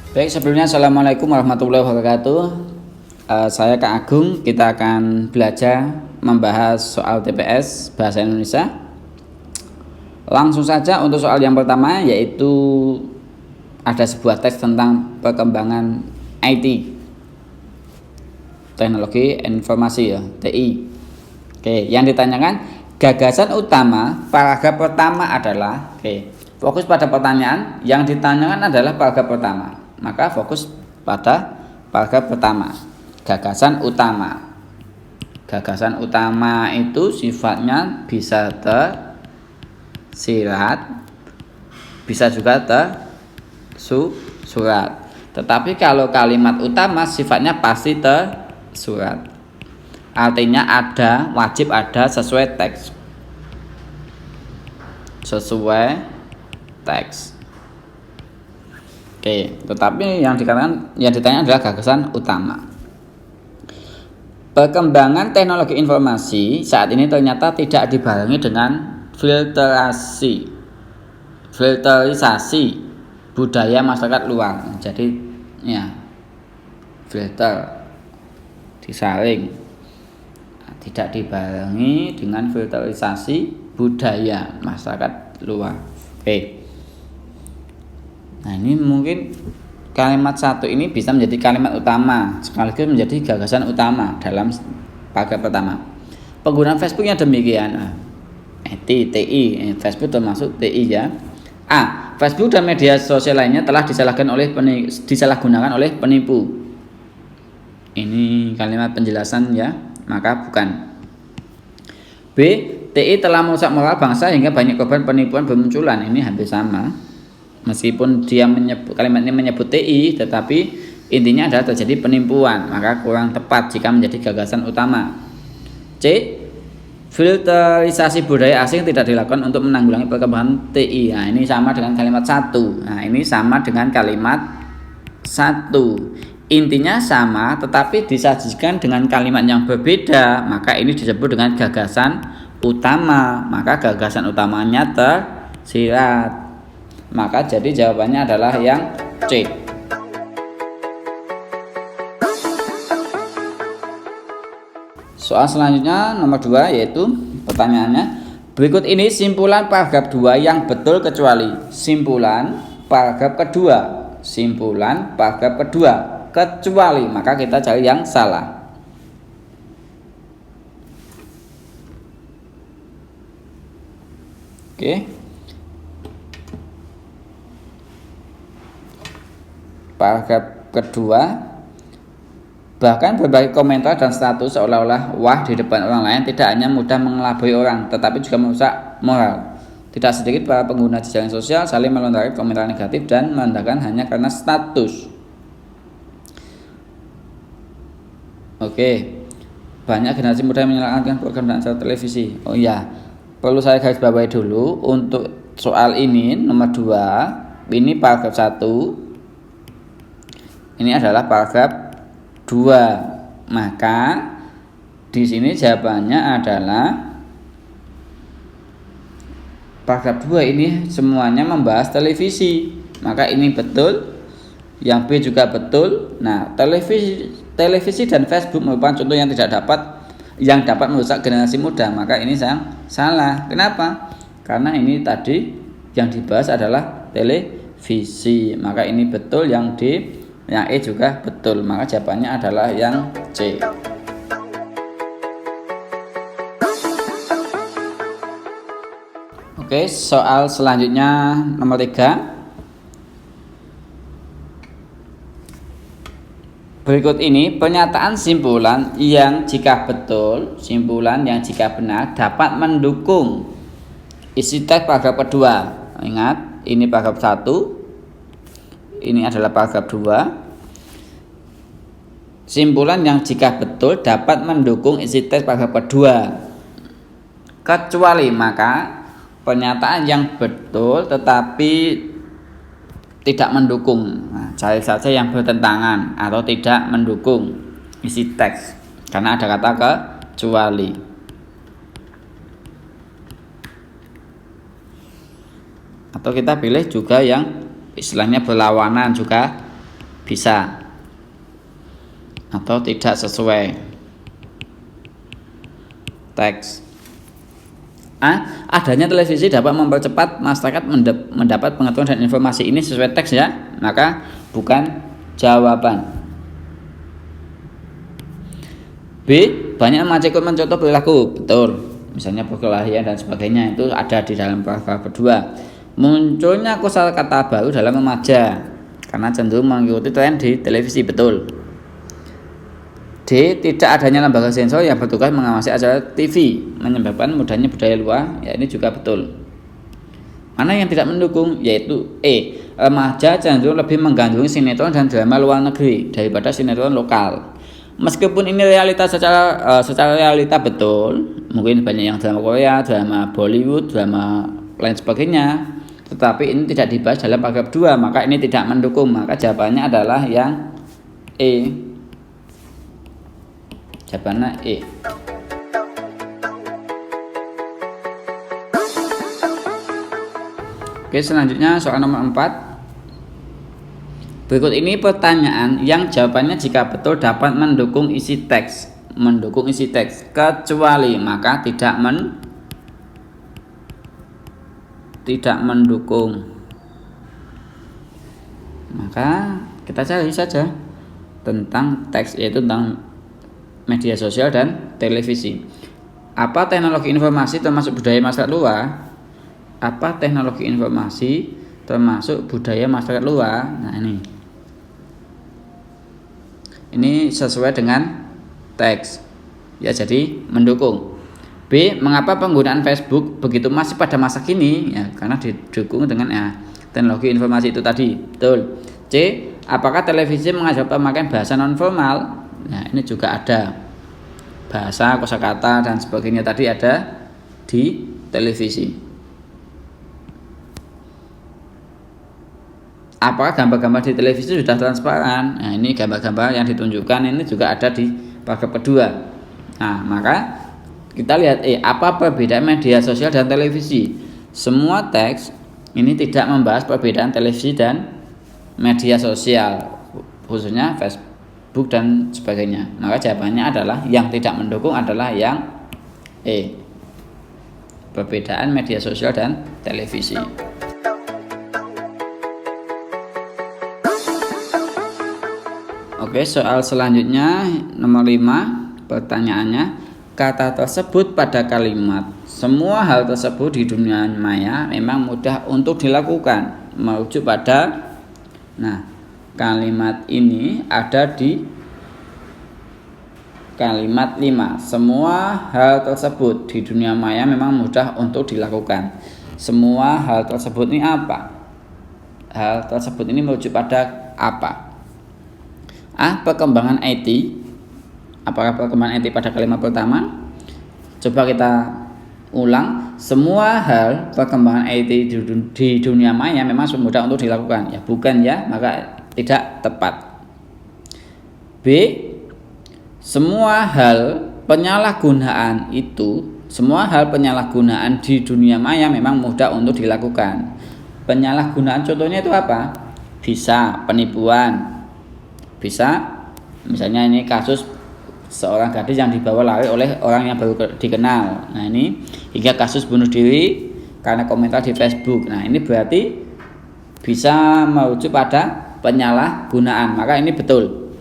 Baik, sebelumnya Assalamualaikum warahmatullahi wabarakatuh. Saya Kak Agung. Kita akan belajar membahas soal TPS Bahasa Indonesia. Langsung saja untuk soal yang pertama, yaitu ada sebuah teks tentang perkembangan IT, Teknologi Informasi ya, TI. Oke, yang ditanyakan gagasan utama paragraf pertama adalah, fokus pada pertanyaan yang ditanyakan adalah paragraf pertama. Maka fokus pada paragraf pertama. Gagasan utama. Gagasan utama itu sifatnya bisa tersirat, bisa juga tersurat. Tetapi kalau kalimat utama sifatnya pasti tersurat. Artinya wajib ada sesuai teks. Sesuai teks. Oke, tetapi yang ditanya adalah gagasan utama. Perkembangan teknologi informasi saat ini ternyata tidak dibarengi dengan filterisasi budaya masyarakat luar. Jadi ya, filter, disaring, tidak dibarengi dengan filterisasi budaya masyarakat luar. Oke. Nah, ini mungkin kalimat satu ini bisa menjadi kalimat utama sekaligus menjadi gagasan utama dalam paragraf pertama. Penggunaan Facebooknya demikian. TI, Facebook termasuk TI ya. A. Facebook dan media sosial lainnya telah disalahgunakan oleh penipu. Ini kalimat penjelasan ya, maka bukan. B. TI telah merusak moral bangsa hingga banyak korban penipuan bermunculan. Ini hampir sama. Meskipun dia kalimat ini menyebut TI, tetapi intinya adalah terjadi penipuan, maka kurang tepat jika menjadi gagasan utama. C. Filterisasi budaya asing tidak dilakukan untuk menanggulangi perkembangan TI. Nah, ini sama dengan kalimat 1. Nah, ini sama dengan kalimat 1. Intinya sama, tetapi disajikan dengan kalimat yang berbeda, maka ini disebut dengan gagasan utama. Maka gagasan utamanya tersirat. Maka jadi jawabannya adalah yang C. Soal selanjutnya nomor 2, yaitu pertanyaannya, berikut ini simpulan paragraf 2 yang betul kecuali. Simpulan paragraf kedua kecuali, maka kita cari yang salah. Oke. Paragraf kedua, bahkan berbagai komentar dan status seolah-olah wah di depan orang lain tidak hanya mudah mengelabui orang, tetapi juga merusak moral. Tidak sedikit para pengguna jejaring sosial saling melontarkan komentar negatif dan merendahkan hanya karena status. Oke, banyak generasi muda yang menyalahkan program dan acara televisi. Oh iya, perlu saya garis bawahi dulu untuk soal ini nomor 2, ini paragraf 1. Ini adalah paragraf 2. Maka di sini jawabannya adalah paragraf 2 ini semuanya membahas televisi. Maka ini betul, yang B juga betul. Nah, televisi dan Facebook merupakan contoh yang dapat merusak generasi muda. Maka ini salah. Kenapa? Karena ini tadi yang dibahas adalah televisi. Maka ini betul, yang E juga betul, maka jawabannya adalah yang C. Oke, soal selanjutnya nomor 3. Berikut ini pernyataan simpulan yang jika benar dapat mendukung isi teks paragraf kedua. Ingat, ini paragraf 1. Ini adalah paragraf 2. Simpulan yang jika betul dapat mendukung isi teks paragraf kedua. Kecuali, maka pernyataan yang betul tetapi tidak mendukung. Nah, cari saja yang bertentangan atau tidak mendukung isi teks, karena ada kata kecuali. Atau kita pilih juga yang istilahnya berlawanan juga bisa atau tidak sesuai teks. A. Adanya televisi dapat mempercepat masyarakat mendapat pengetahuan dan informasi. Ini sesuai teks ya, maka bukan jawaban. B. Banyak masyarakat mencontoh perilaku. Betul. Misalnya perkelahian dan sebagainya itu ada di dalam paragraf kedua. Munculnya kosakata baru dalam remaja karena cenderung mengikuti tren di televisi. Betul. D. Tidak adanya lembaga sensor yang bertugas mengawasi acara TV menyebabkan mudahnya budaya luar. Ya, ini juga betul. Mana yang tidak mendukung? Yaitu E. Remaja cenderung lebih menggandrungi sinetron dan drama luar negeri daripada sinetron lokal. Meskipun ini realitas secara realita betul, mungkin banyak yang drama Korea, drama Bollywood, drama lain sebagainya, tetapi ini tidak dibahas dalam paragraf 2, maka ini tidak mendukung. Maka jawabannya adalah yang E. Jawabannya E. Oke, selanjutnya soal nomor 4. Berikut ini pertanyaan yang jawabannya jika betul dapat mendukung isi teks. Mendukung isi teks, kecuali maka tidak mendukung. Maka kita cari saja tentang teks, yaitu tentang media sosial dan televisi. Apa teknologi informasi termasuk budaya masyarakat luar? Apa teknologi informasi termasuk budaya masyarakat luar? Nah, ini sesuai dengan teks. Ya, jadi mendukung. B. Mengapa penggunaan Facebook begitu masif pada masa kini? Ya, karena didukung dengan teknologi informasi itu tadi. Betul. C. Apakah televisi mengajar pemakaian bahasa non formal? Nah, ini juga ada bahasa, kosakata dan sebagainya tadi ada di televisi. Apakah gambar-gambar di televisi sudah transparan? Nah, ini gambar-gambar yang ditunjukkan ini juga ada di paragraf kedua. Nah, maka kita lihat apa perbedaan media sosial dan televisi? Semua teks ini tidak membahas perbedaan televisi dan media sosial, khususnya Facebook dan sebagainya. Maka jawabannya adalah yang tidak mendukung adalah yang E. Perbedaan media sosial dan televisi. Oke, soal selanjutnya nomor 5, pertanyaannya, kata tersebut pada kalimat semua hal tersebut di dunia maya memang mudah untuk dilakukan merujuk pada. Nah, kalimat ini ada di kalimat 5. Semua hal tersebut di dunia maya memang mudah untuk dilakukan. Semua hal tersebut ini apa? Hal tersebut ini merujuk pada apa? A. Perkembangan IT. Apakah perkembangan IT pada kalimat pertama? Coba kita ulang. Semua hal perkembangan IT di dunia maya memang mudah untuk dilakukan. Ya, bukan ya, maka tidak tepat. B. Semua hal penyalahgunaan di dunia maya memang mudah untuk dilakukan. Penyalahgunaan contohnya itu apa? Bisa penipuan. Bisa misalnya ini kasus seorang gadis yang dibawa lari oleh orang yang baru dikenal. Nah, ini hingga kasus bunuh diri karena komentar di Facebook. Nah, ini berarti bisa merujuk pada penyalahgunaan. Maka ini betul.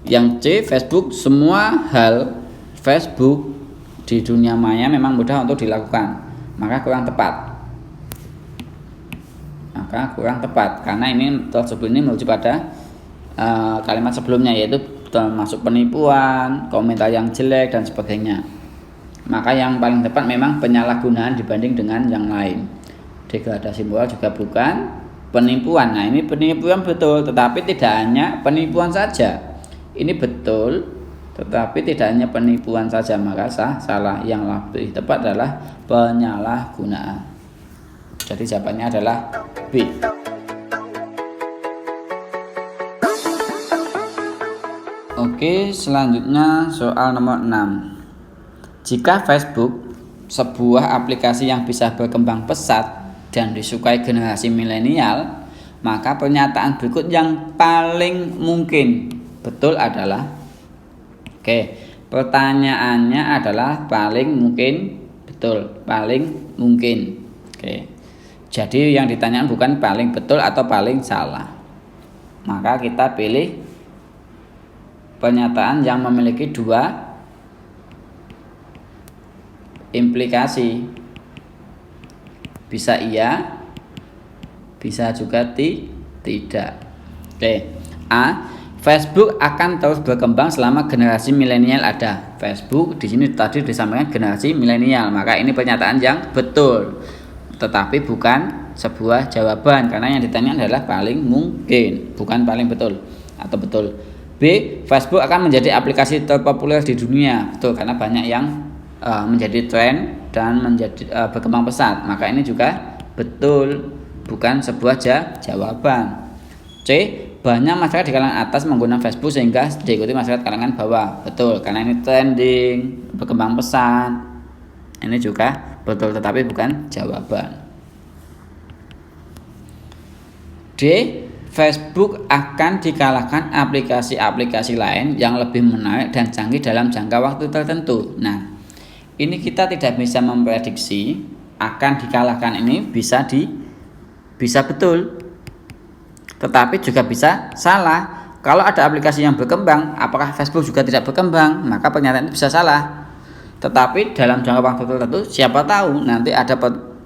Yang C, Facebook, semua hal Facebook di dunia maya memang mudah untuk dilakukan. Maka kurang tepat. Karena ini tersebut ini merujuk pada kalimat sebelumnya, yaitu termasuk penipuan, komentar yang jelek dan sebagainya. Maka yang paling tepat memang penyalahgunaan dibanding dengan yang lain. Degradasi moral juga bukan, penipuan. Nah, ini penipuan betul, tetapi tidak hanya penipuan saja. Ini betul, tetapi tidak hanya penipuan saja, maka salah. Yang lebih tepat adalah penyalahgunaan. Jadi jawabannya adalah B. Oke, selanjutnya soal nomor 6. Jika Facebook, sebuah aplikasi yang bisa berkembang pesat dan disukai generasi milenial, maka pernyataan berikut yang paling mungkin betul adalah, pertanyaannya adalah paling mungkin betul, paling mungkin. Jadi yang ditanyakan bukan paling betul atau paling salah. Maka kita pilih pernyataan yang memiliki dua implikasi. Bisa iya, bisa juga tidak. A. Facebook akan terus berkembang selama generasi milenial ada. Facebook di sini tadi disampaikan generasi milenial, maka ini pernyataan yang betul. Tetapi bukan sebuah jawaban karena yang ditanya adalah paling mungkin, bukan paling betul atau betul. B. Facebook akan menjadi aplikasi terpopuler di dunia. Betul, karena banyak yang menjadi tren dan menjadi berkembang pesat, maka ini juga betul, bukan sebuah jawaban. C. Banyak masyarakat di kalangan atas menggunakan Facebook sehingga diikuti masyarakat kalangan bawah. Betul, karena ini trending, berkembang pesat. Ini juga betul, tetapi bukan jawaban. D. Facebook akan dikalahkan aplikasi-aplikasi lain yang lebih menarik dan canggih dalam jangka waktu tertentu. Nah, ini kita tidak bisa memprediksi akan dikalahkan ini bisa betul, tetapi juga bisa salah. Kalau ada aplikasi yang berkembang, apakah Facebook juga tidak berkembang? Maka pernyataan itu bisa salah. Tetapi dalam jangka waktu tertentu, siapa tahu nanti ada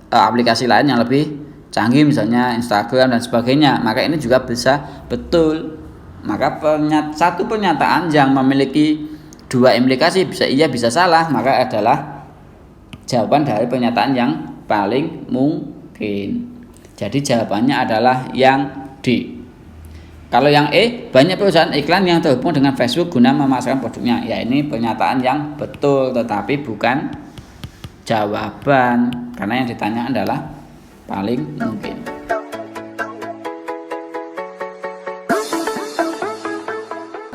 aplikasi lain yang lebih canggih, misalnya Instagram dan sebagainya. Maka ini juga bisa betul. Maka satu pernyataan yang memiliki dua implikasi, bisa iya bisa salah, maka adalah jawaban dari pernyataan yang paling mungkin. Jadi jawabannya adalah yang D. Kalau yang E, banyak perusahaan iklan yang terhubung dengan Facebook guna memasarkan produknya. Ya, ini pernyataan yang betul, tetapi bukan jawaban karena yang ditanya adalah paling mungkin.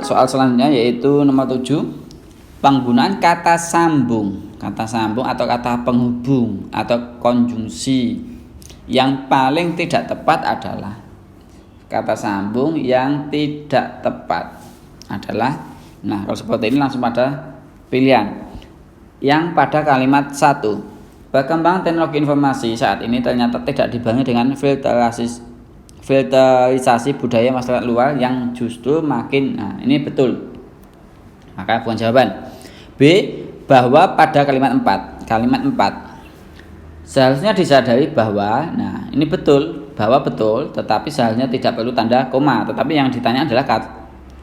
Soal selanjutnya yaitu nomor 7. Penggunaan kata sambung atau kata penghubung atau konjungsi yang paling tidak tepat adalah, kata sambung yang tidak tepat adalah, nah kalau seperti ini langsung pada pilihan yang pada kalimat 1. Perkembangan teknologi informasi saat ini ternyata tidak dibarengi dengan filterisasi budaya masyarakat luar yang justru makin, nah ini betul, maka bukan jawaban. B. Bahwa pada kalimat 4 seharusnya disadari bahwa, nah ini betul, bahwa betul, tetapi seharusnya tidak perlu tanda koma, tetapi yang ditanya adalah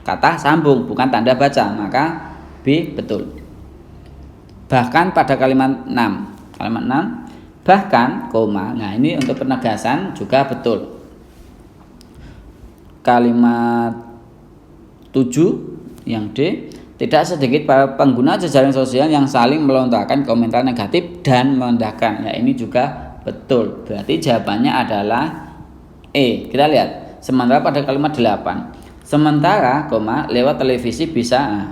kata sambung, bukan tanda baca, maka B betul. Bahkan pada kalimat 6 bahkan koma, nah ini untuk penegasan juga betul. Kalimat 7 yang D, tidak sedikit para pengguna jejaring sosial yang saling melontarkan komentar negatif dan merendahkan. Ya, ini juga betul. Berarti jawabannya adalah E. Kita lihat. Sementara pada kalimat 8, sementara lewat televisi bisa.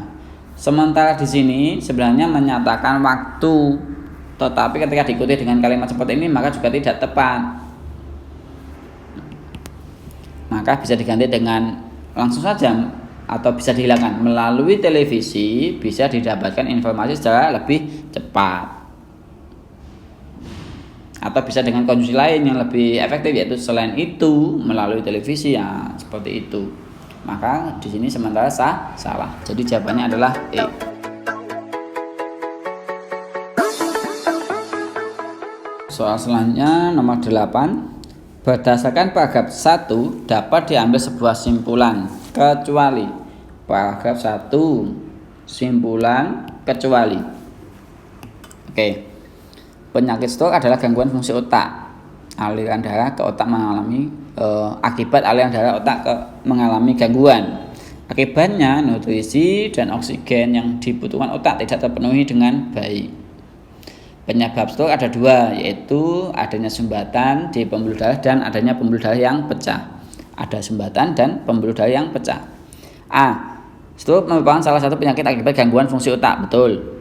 Sementara di sini sebenarnya menyatakan waktu, tetapi ketika diikuti dengan kalimat seperti ini maka juga tidak tepat. Maka bisa diganti dengan langsung saja atau bisa dihilangkan. Melalui televisi bisa didapatkan informasi secara lebih cepat. Atau bisa dengan konjungsi lain yang lebih efektif, yaitu selain itu melalui televisi, ya seperti itu. Maka di sini sementara salah. Jadi jawabannya adalah E. Soal selanjutnya nomor 8. Berdasarkan paragraf 1 dapat diambil sebuah simpulan kecuali. Paragraf 1 simpulan kecuali. Penyakit stroke adalah gangguan fungsi otak. Aliran darah ke otak mengalami akibat aliran darah otak mengalami gangguan. Akibatnya nutrisi dan oksigen yang dibutuhkan otak tidak terpenuhi dengan baik. Penyebab stroke ada dua, yaitu adanya sumbatan di pembuluh darah dan adanya pembuluh darah yang pecah. Ada sumbatan dan pembuluh darah yang pecah. A. Stroke merupakan salah satu penyakit akibat gangguan fungsi otak. Betul.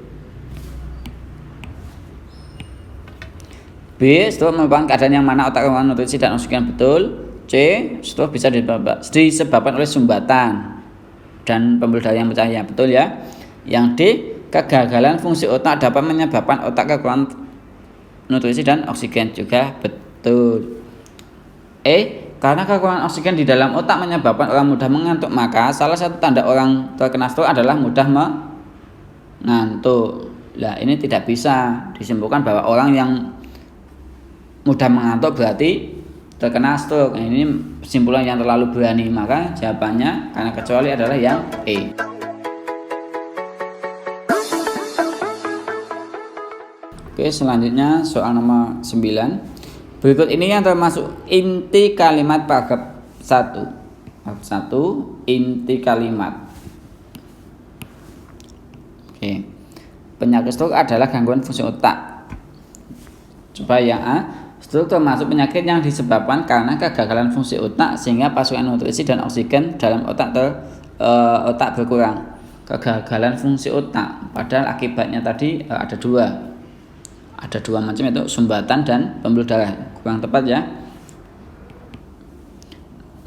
B. Stroke merupakan keadaan yang mana otak kekurangan nutrisi dan oksigen. Betul. C. Stroke bisa disebabkan oleh sumbatan dan pembuluh darah yang pecah, ya betul ya. Yang D. Kegagalan fungsi otak dapat menyebabkan otak kekurangan nutrisi dan oksigen, juga betul. E. Karena kekurangan oksigen di dalam otak menyebabkan orang mudah mengantuk, maka salah satu tanda orang terkena stroke adalah mudah mengantuk. Nah, ini tidak bisa disimpulkan bahwa orang yang mudah mengantuk berarti terkena stroke. Nah, ini kesimpulan yang terlalu berani, maka jawabannya karena kecuali adalah yang E. Oke, selanjutnya soal nomor 9. Berikut ini yang termasuk inti kalimat paragraf 1. Paragraf 1, inti kalimat. Oke. Penyakit stroke adalah gangguan fungsi otak. Coba yang A. Stroke termasuk penyakit yang disebabkan karena kegagalan fungsi otak sehingga pasokan nutrisi dan oksigen dalam otak berkurang. Kegagalan fungsi otak, padahal akibatnya tadi ada dua macam, yaitu sumbatan dan pembuluh darah. Kurang tepat ya.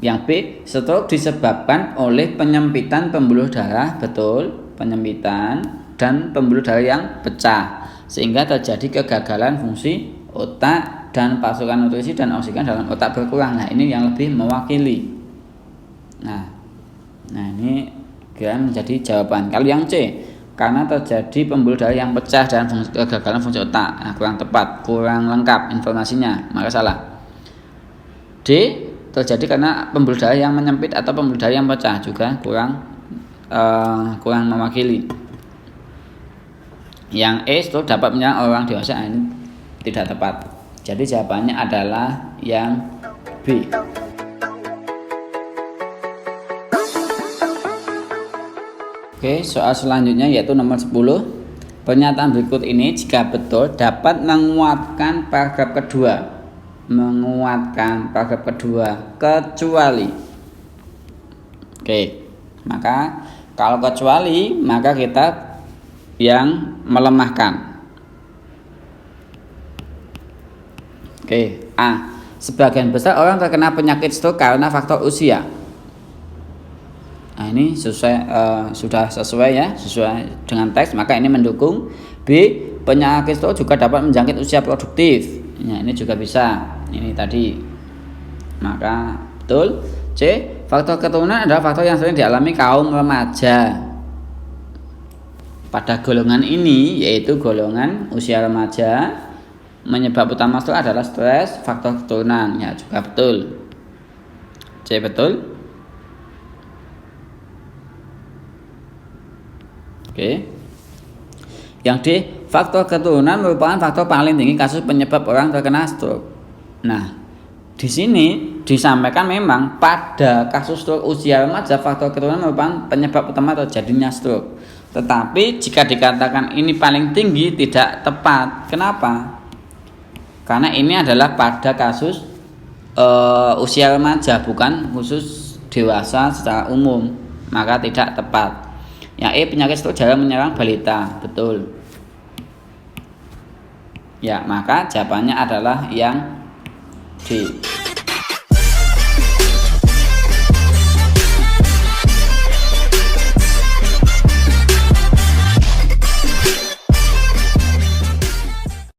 Yang B. Stroke disebabkan oleh penyempitan pembuluh darah, betul, penyempitan dan pembuluh darah yang pecah sehingga terjadi kegagalan fungsi otak dan pasokan nutrisi dan oksigen dalam otak berkurang. Nah, ini yang lebih mewakili. Nah ini kira menjadi jawaban. Kalau yang C, karena terjadi pembuluh darah yang pecah dan kegagalan fungsi otak. Nah, kurang tepat, kurang lengkap informasinya, maka salah. D. Terjadi karena pembuluh darah yang menyempit atau pembuluh darah yang pecah, juga kurang mewakili. Yang E. Stroke dapat menyerang orang dewasa. Ini tidak tepat. Jadi jawabannya adalah yang B. Oke, soal selanjutnya yaitu nomor 10. Pernyataan berikut ini jika betul dapat menguatkan paragraf kedua. Menguatkan paragraf kedua kecuali. Oke, maka kalau kecuali maka kita yang melemahkan. Oke, A. Sebagian besar orang terkena penyakit stroke karena faktor usia. Nah, ini sudah sesuai ya, sesuai dengan teks, maka ini mendukung. B. Penyakit stroke juga dapat menjangkit usia produktif. Nah, ini juga bisa. Ini tadi. Maka betul. C. Faktor keturunan adalah faktor yang sering dialami kaum remaja. Pada golongan ini, yaitu golongan usia remaja, penyebab utama stroke adalah stres, faktor keturunan. Ya, juga betul. C betul. Oke. Yang D. Faktor keturunan merupakan faktor paling tinggi kasus penyebab orang terkena stroke. Nah, di sini disampaikan memang pada kasus stroke usia remaja faktor keturunan merupakan penyebab utama terjadinya stroke. Tetapi jika dikatakan ini paling tinggi tidak tepat. Kenapa? Karena ini adalah pada kasus usia remaja, bukan khusus dewasa secara umum, maka tidak tepat. Yang E. Penyakit stroke jarang menyerang balita, betul. Ya, maka jawabannya adalah yang D.